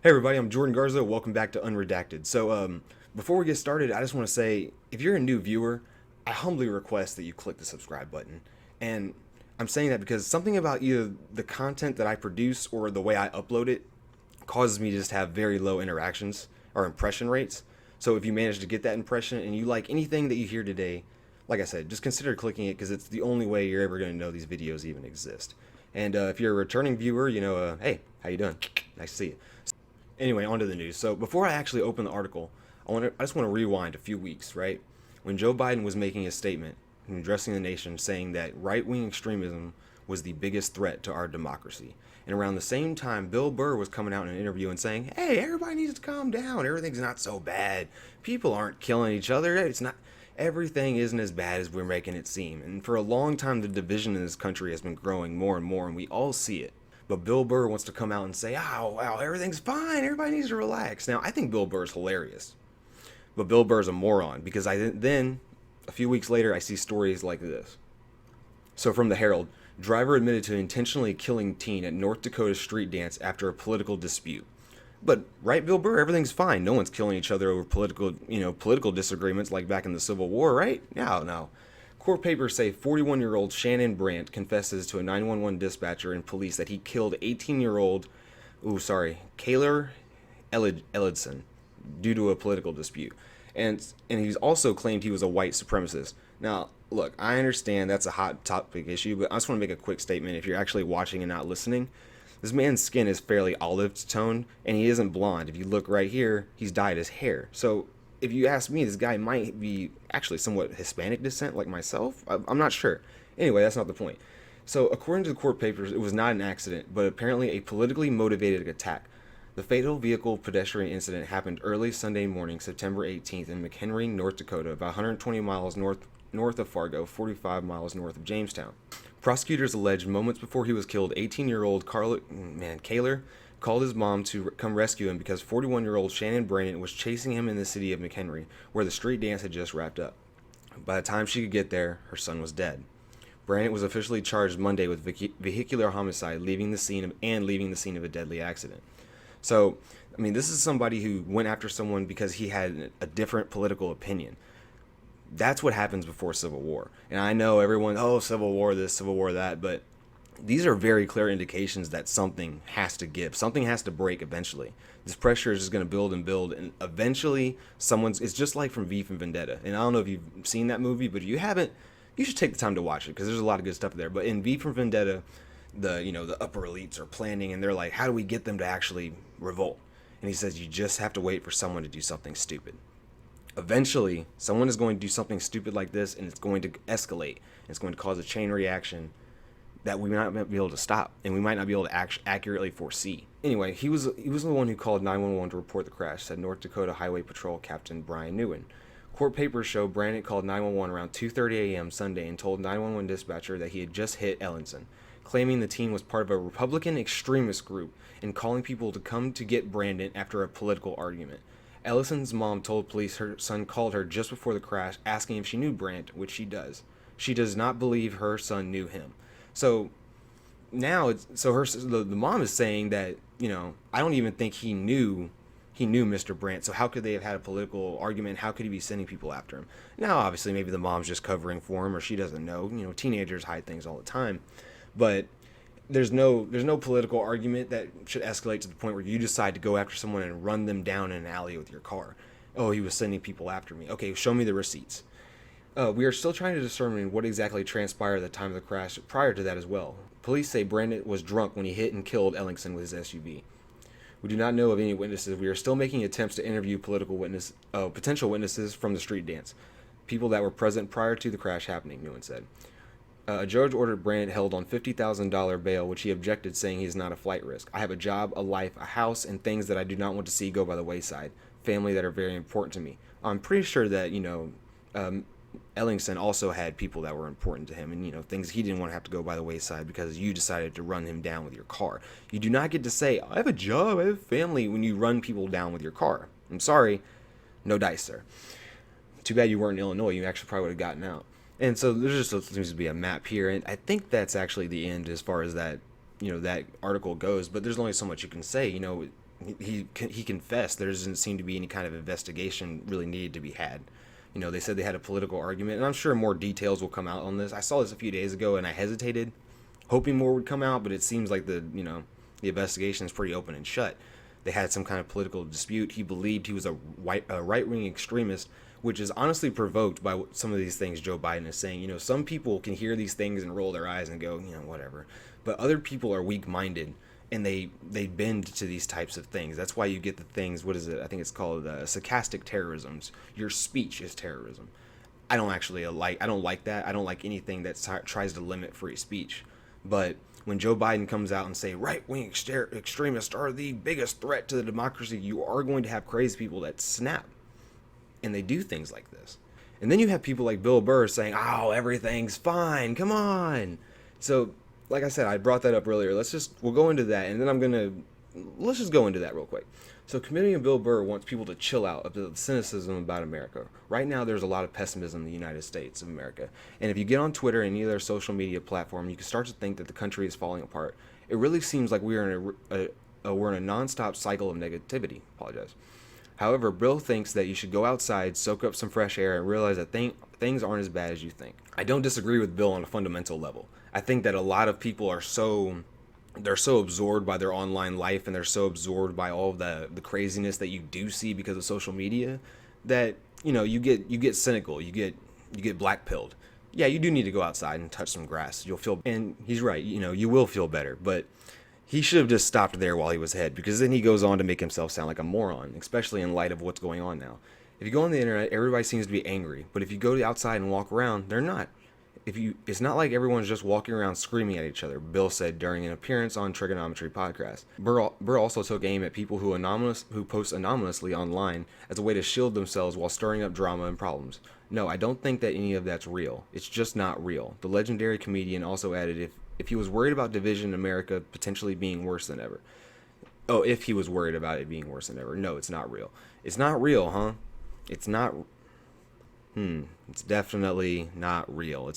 Hey everybody, I'm Jordan Garza. Welcome back to Unredacted. Before we get started, I just want to say if you're a new viewer, I humbly request that you click the subscribe button. And I'm saying that because something about either the content that I produce or the way I upload it causes me to just have very low interactions or impression rates. So if you manage to get that impression and you like anything that you hear today, like I said, just consider clicking it because it's the only way you're ever going to know these videos even exist. And if you're a returning viewer, hey, how you doing? Nice to see you. Anyway, on to the news. So before I actually open the article, I just want to rewind a few weeks, right? When Joe Biden was making his statement and addressing the nation saying that right-wing extremism was the biggest threat to our democracy. And around the same time, Bill Burr was coming out in an interview and saying, hey, everybody needs to calm down. Everything's not so bad. People aren't killing each other. Everything isn't as bad as we're making it seem. And for a long time, the division in this country has been growing more and more, and we all see it. But Bill Burr wants to come out and say, oh, wow, everything's fine. Everybody needs to relax. Now, I think Bill Burr's hilarious. But Bill Burr's a moron because then, a few weeks later, I see stories like this. So from the Herald, driver admitted to intentionally killing teen at North Dakota street dance after a political dispute. But, right, Bill Burr, everything's fine. No one's killing each other over political disagreements like back in the Civil War, right? No. Court papers say 41-year-old Shannon Brandt confesses to a 911 dispatcher and police that he killed 18-year-old, Kaylor Elidson due to a political dispute. And he's also claimed he was a white supremacist. Now, look, I understand that's a hot topic issue, but I just want to make a quick statement if you're actually watching and not listening. This man's skin is fairly olive toned, and he isn't blonde. If you look right here, he's dyed his hair. So if you ask me, this guy might be actually somewhat Hispanic descent like myself. I'm not sure. Anyway, that's not the point. So according to the court papers, it was not an accident, but apparently a politically motivated attack. The fatal vehicle pedestrian incident happened early Sunday morning, September 18th in McHenry, North Dakota, about 120 miles north of Fargo, 45 miles north of Jamestown. Prosecutors alleged moments before he was killed, 18-year-old Kaylor called his mom to come rescue him because 41-year-old Shannon Brandt was chasing him in the city of McHenry, where the street dance had just wrapped up. By the time she could get there, her son was dead. Brandt was officially charged Monday with vehicular homicide, leaving the scene of a deadly accident. So, I mean, this is somebody who went after someone because he had a different political opinion. That's what happens before Civil War. And I know everyone, Civil War this, Civil War that, but these are very clear indications that something has to give. Something has to break eventually. This pressure is just going to build and build, and eventually it's just like from V for Vendetta. And I don't know if you've seen that movie, but if you haven't, you should take the time to watch it because there's a lot of good stuff there. But in V for Vendetta, the upper elites are planning, and they're like, how do we get them to actually revolt? And he says, you just have to wait for someone to do something stupid. Eventually, someone is going to do something stupid like this, and it's going to escalate. It's going to cause a chain reaction that we might not be able to stop, and we might not be able to accurately foresee. Anyway, he was the one who called 911 to report the crash, said North Dakota Highway Patrol Captain Brian Newen. Court papers show Brandt called 911 around 2:30 a.m. Sunday and told 911 dispatcher that he had just hit Ellenson, claiming the teen was part of a Republican extremist group and calling people to come to get Brandon after a political argument. Ellison's mom told police her son called her just before the crash, asking if she knew Brandt, which she does. She does not believe her son knew him. So now the mom is saying that, I don't even think he knew Mr. Brandt. So how could they have had a political argument? How could he be sending people after him? Now, obviously, maybe the mom's just covering for him, or she doesn't know. Teenagers hide things all the time, but there's no political argument that should escalate to the point where you decide to go after someone and run them down in an alley with your car. Oh, he was sending people after me. Okay, show me the receipts. We are still trying to determine what exactly transpired at the time of the crash prior to that as well. Police say Brandon was drunk when he hit and killed Ellingson with his SUV. We do not know of any witnesses. We are still making attempts to interview potential witnesses from the street dance, people that were present prior to the crash happening, Newen said. A judge ordered Brandt held on $50,000 bail, which he objected, saying he is not a flight risk. I have a job, a life, a house, and things that I do not want to see go by the wayside. Family that are very important to me. I'm pretty sure that, Ellingson also had people that were important to him and, things he didn't want to have to go by the wayside because you decided to run him down with your car. You do not get to say, I have a job, I have family, when you run people down with your car. I'm sorry, no dice, sir. Too bad you weren't in Illinois. You actually probably would have gotten out. And so there's just seems to be a map here, and I think that's actually the end as far as that, that article goes. But there's only so much you can say. he confessed there doesn't seem to be any kind of investigation really needed to be had. They said they had a political argument, and I'm sure more details will come out on this. I saw this a few days ago, and I hesitated, hoping more would come out, but it seems like the investigation is pretty open and shut. They had some kind of political dispute. He believed he was a right-wing extremist, which is honestly provoked by some of these things Joe Biden is saying. Some people can hear these things and roll their eyes and go, whatever. But other people are weak-minded, and they bend to these types of things. That's why you get the things, what is it? I think it's called sarcastic terrorisms. Your speech is terrorism. I don't like that. I don't like anything that tries to limit free speech. But when Joe Biden comes out and say right-wing extremists are the biggest threat to the democracy, you are going to have crazy people that snap. And they do things like this. And then you have people like Bill Burr saying, oh, everything's fine, come on. So, like I said, I brought that up earlier. We'll go into that, and then let's just go into that real quick. So comedian Bill Burr wants people to chill out of the cynicism about America. Right now, there's a lot of pessimism in the United States of America. And if you get on Twitter and any other social media platform, you can start to think that the country is falling apart. It really seems like we're in a non-stop cycle of negativity. Apologize. However, Bill thinks that you should go outside, soak up some fresh air, and realize that things aren't as bad as you think. I don't disagree with Bill on a fundamental level. I think that a lot of people are they're so absorbed by their online life, and they're so absorbed by all of the craziness that you do see because of social media, that you get cynical, you get black-pilled. Yeah, you do need to go outside and touch some grass. You'll feel, and he's right, you will feel better, but he should have just stopped there while he was ahead, because then he goes on to make himself sound like a moron, especially in light of what's going on now. If you go on the internet, everybody seems to be angry, but if you go outside and walk around, they're not. It's not like everyone's just walking around screaming at each other, Bill said during an appearance on Trigonometry podcast. Burr also took aim at people who post anonymously online as a way to shield themselves while stirring up drama and problems. No, I don't think that any of that's real. It's just not real. The legendary comedian also added if he was worried about division in America potentially being worse than ever. Oh, if he was worried about it being worse than ever. No, it's not real. It's not real, huh? It's not. It's definitely not real.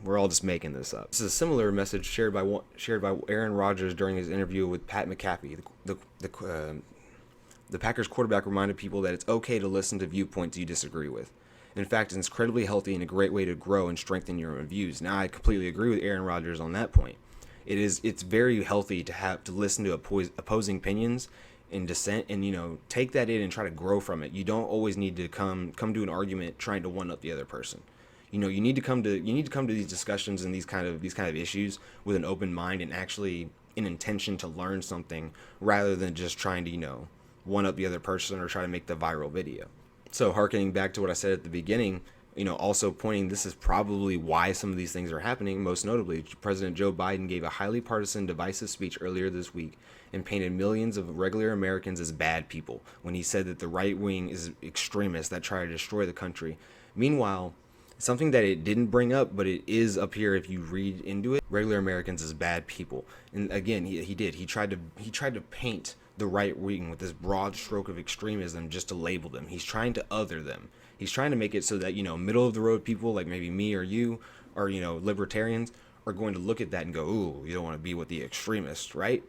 We're all just making this up. This is a similar message shared by Aaron Rodgers during his interview with Pat McAfee. The Packers quarterback reminded people that it's okay to listen to viewpoints you disagree with. In fact, it's incredibly healthy and a great way to grow and strengthen your own views. Now, I completely agree with Aaron Rodgers on that point. It's very healthy to listen to opposing opinions and dissent, and take that in and try to grow from it. You don't always need to come to an argument trying to one up the other person. You need to come to these discussions and these kind of issues with an open mind and actually an intention to learn something, rather than just trying to one up the other person or try to make the viral video. So harkening back to what I said at the beginning, also pointing this is probably why some of these things are happening. Most notably, President Joe Biden gave a highly partisan, divisive speech earlier this week and painted millions of regular Americans as bad people when he said that the right wing is extremists that try to destroy the country. Meanwhile, something that it didn't bring up, but it is up here if you read into it, regular Americans as bad people. And again, he did. He tried to paint the right wing with this broad stroke of extremism just to label them. He's trying to other them. He's trying to make it so that, middle of the road people like maybe me or you or, libertarians are going to look at that and go, ooh, you don't want to be with the extremists, right?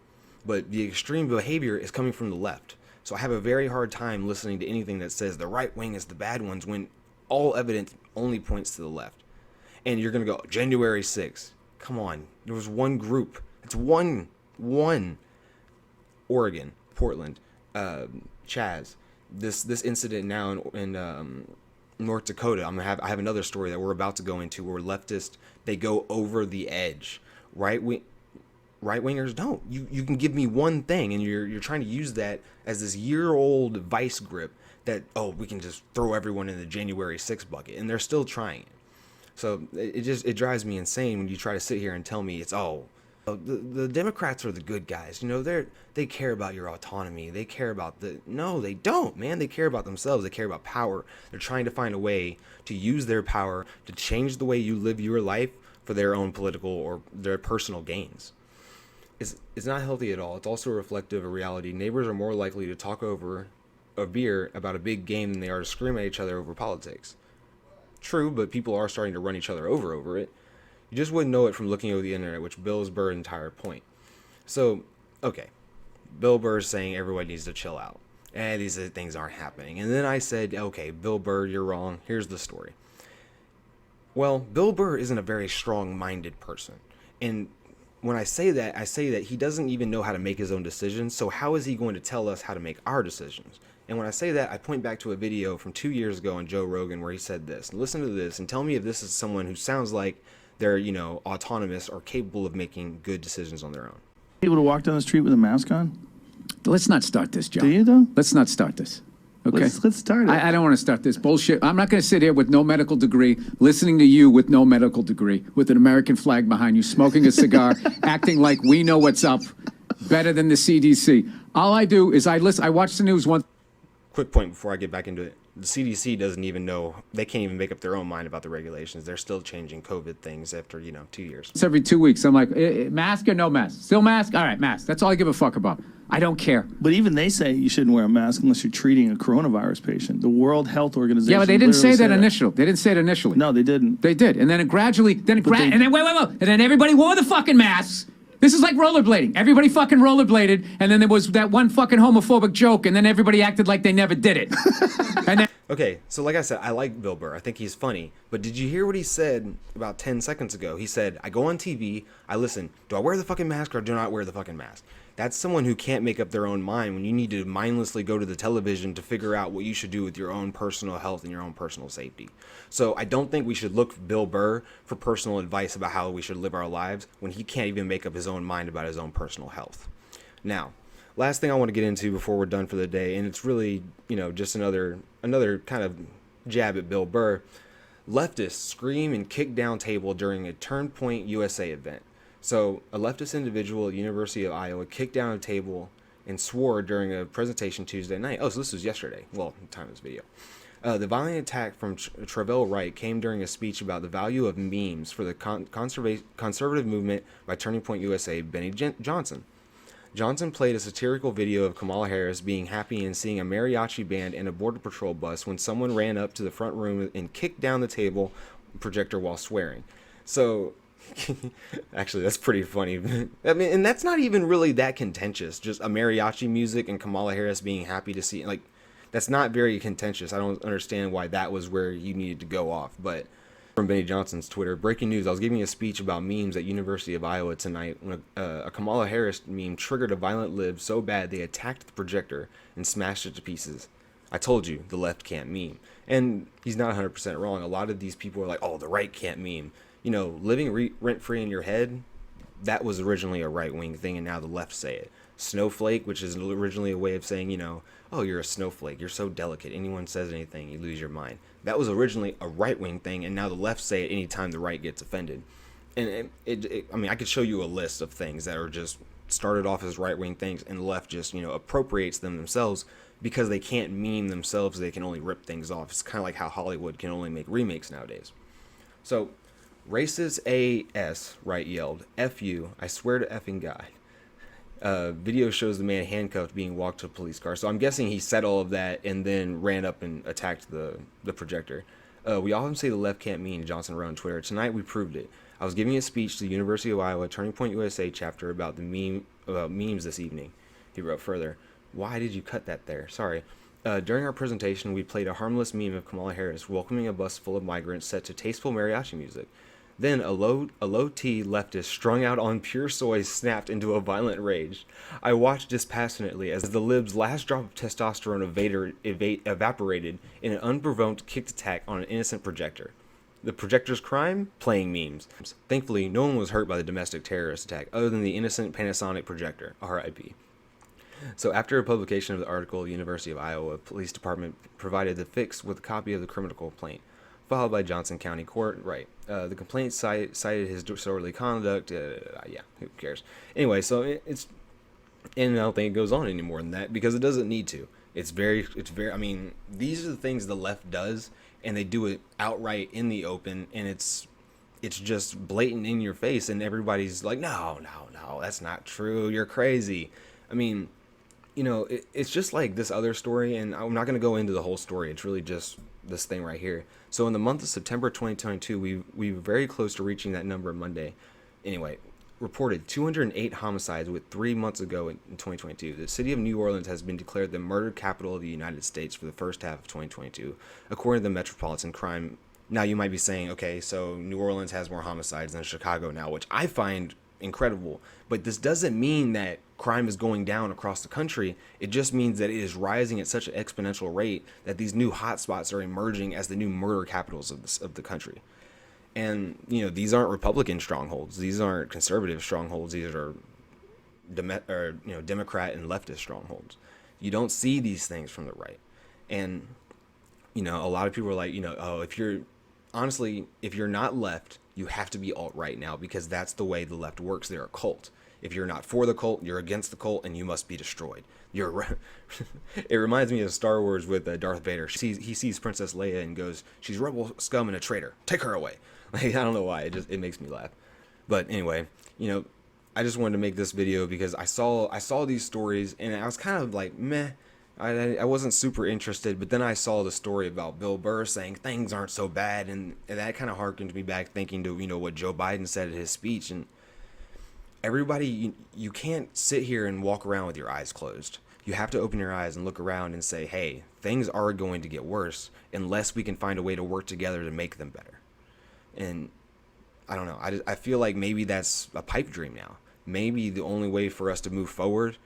But the extreme behavior is coming from the left. So I have a very hard time listening to anything that says the right wing is the bad ones when all evidence only points to the left. And you're going to go, January 6th. Come on. There was one group. It's one. Oregon, Portland, Chaz. This incident now in North Dakota. I have another story that we're about to go into where leftists, they go over the edge. Right-wingers don't. You can give me one thing, and you're trying to use that as this year-old vice grip that, we can just throw everyone in the January 6th bucket, and they're still trying it. So it drives me insane when you try to sit here and tell me it's the Democrats are the good guys. They care about your autonomy. They care about no, they don't, man. They care about themselves. They care about power. They're trying to find a way to use their power to change the way you live your life for their own political or their personal gains. It's not healthy at all. It's also reflective of reality. Neighbors are more likely to talk over a beer about a big game than they are to scream at each other over politics. True, but people are starting to run each other over it. You just wouldn't know it from looking over the internet, which Bill's Burr's entire point. So, okay, Bill Burr's saying everybody needs to chill out. And these things aren't happening. And then I said, okay, Bill Burr, you're wrong. Here's the story. Well, Bill Burr isn't a very strong-minded person. And when I say that he doesn't even know how to make his own decisions. So how is he going to tell us how to make our decisions? And when I say that, I point back to a video from 2 years ago on Joe Rogan where he said this. Listen to this and tell me if this is someone who sounds like they're, autonomous or capable of making good decisions on their own. Able to walk down the street with a mask on? Let's not start this, John. Do you, though? Let's not start this. Okay? Let's start it. I don't want to start this bullshit. I'm not going to sit here with no medical degree, listening to you with no medical degree, with an American flag behind you, smoking a cigar, acting like we know what's up better than the CDC. All I do is I watch the news once. Quick point before I get back into it. The CDC doesn't even know. They can't even make up their own mind about the regulations. They're still changing COVID things after, 2 years. Every 2 weeks, I'm like, mask or no mask? Still mask? All right, mask. That's all I give a fuck about. I don't care. But even they say you shouldn't wear a mask unless you're treating a coronavirus patient. The World Health Organization. Yeah, but they didn't say that initially. They didn't say it initially. No, they didn't. They did, and then it gradually, and then wait, and then everybody wore the fucking masks. This is like rollerblading. Everybody fucking rollerbladed, and then there was that one fucking homophobic joke, and then everybody acted like they never did it. And then. Okay, so like I said, I like Bill Burr. I think he's funny. But did you hear what he said about 10 seconds ago? He said, I go on TV, I listen, do I wear the fucking mask or do I not wear the fucking mask? That's someone who can't make up their own mind when you need to mindlessly go to the television to figure out what you should do with your own personal health and your own personal safety. So I don't think we should look to Bill Burr for personal advice about how we should live our lives when he can't even make up his own mind about his own personal health. Now, last thing I want to get into before we're done for the day, and it's really, just another kind of jab at Bill Burr. Leftists scream and kick down table during a Turn Point USA event. So a leftist individual at the University of Iowa kicked down a table and swore during a presentation Tuesday night. Oh, so this was yesterday. Well, the time of this video. The violent attack from Travell Wright came during a speech about the value of memes for the conservative movement by Turning Point USA, Benny Johnson. Johnson played a satirical video of Kamala Harris being happy and seeing a mariachi band and a border patrol bus when someone ran up to the front room and kicked down the table projector while swearing. So, actually, that's pretty funny. I mean, and that's not even really that contentious. Just a mariachi music and Kamala Harris being happy to see, that's not very contentious. I don't understand why that was where you needed to go off. But from Benny Johnson's Twitter, breaking news, I was giving a speech about memes at University of Iowa tonight when a Kamala Harris meme triggered a violent lib so bad they attacked the projector and smashed it to pieces. I told you, the left can't meme. And he's not 100% wrong. A lot of these people are like, oh, the right can't meme. Living rent-free in your head, that was originally a right-wing thing, and now the left say it. Snowflake, which is originally a way of saying, oh, you're a snowflake, you're so delicate, anyone says anything, you lose your mind. That was originally a right-wing thing, and now the left say it anytime the right gets offended. And I could show you a list of things that are just started off as right-wing things, and the left just, appropriates them themselves because they can't meme themselves, they can only rip things off. It's kind of like how Hollywood can only make remakes nowadays. So, racist AS, right, yelled, F you, I swear to effing God. Video shows the man handcuffed being walked to a police car. So I'm guessing he said all of that and then ran up and attacked the projector. We often say the left can't meme, Johnson wrote on Twitter. Tonight we proved it. I was giving a speech to the University of Iowa Turning Point USA chapter about memes this evening. He wrote further, why did you cut that there? Sorry. During our presentation, we played a harmless meme of Kamala Harris welcoming a bus full of migrants set to tasteful mariachi music. Then a low-T leftist strung out on pure soy snapped into a violent rage. I watched dispassionately as the lib's last drop of testosterone evaporated in an unprovoked kicked attack on an innocent projector. The projector's crime? Playing memes. Thankfully, no one was hurt by the domestic terrorist attack other than the innocent Panasonic projector. R.I.P. So after a publication of the article, the University of Iowa Police Department provided the fix with a copy of the criminal complaint, filed by Johnson County Court. Right. The complaint cited his disorderly conduct. Yeah, who cares? Anyway, so it's, and I don't think it goes on any more than that because it doesn't need to. It's very, I mean, these are the things the left does, and they do it outright in the open, and it's just blatant in your face, and everybody's like, no, that's not true. You're crazy. I mean, it's just like this other story, and I'm not going to go into the whole story. It's really just this thing right here. So in the month of September 2022, we were very close to reaching that number Monday. Anyway, reported 208 homicides with 3 months ago in 2022. The city of New Orleans has been declared the murder capital of the United States for the first half of 2022, according to the Metropolitan Crime. Now, you might be saying, okay, so New Orleans has more homicides than Chicago now, which I find incredible. But this doesn't mean that crime is going down across the country. It just means that it is rising at such an exponential rate that these new hotspots are emerging as the new murder capitals of the country. And, these aren't Republican strongholds. These aren't conservative strongholds. These are Democrat and leftist strongholds. You don't see these things from the right. And, a lot of people are like, oh, if you're not left, you have to be alt-right now, because that's the way the left works. They're a cult. If you're not for the cult, you're against the cult, and you must be destroyed. It reminds me of Star Wars with Darth Vader. He sees Princess Leia and goes, she's rebel scum and a traitor. Take her away. Like, I don't know why. It makes me laugh. But anyway, I just wanted to make this video because I saw these stories and I was kind of like, meh. I wasn't super interested, but then I saw the story about Bill Burr saying things aren't so bad, and that kind of harkened me back thinking to, what Joe Biden said at his speech. And everybody, you can't sit here and walk around with your eyes closed. You have to open your eyes and look around and say, hey, things are going to get worse unless we can find a way to work together to make them better. And I don't know. I feel like maybe that's a pipe dream now. Maybe the only way for us to move forward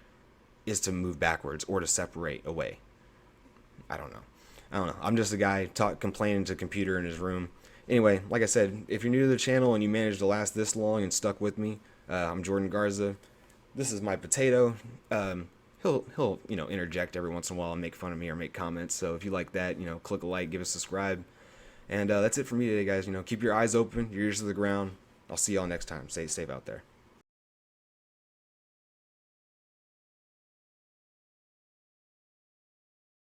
is to move backwards or to separate away. I don't know. I'm just a guy complaining to a computer in his room. Anyway, like I said, if you're new to the channel and you managed to last this long and stuck with me, I'm Jordan Garza. This is my potato. He'll interject every once in a while and make fun of me or make comments. So if you like that, click a like, give a subscribe. And that's it for me today, guys. Keep your eyes open, your ears to the ground. I'll see y'all next time. Stay safe out there.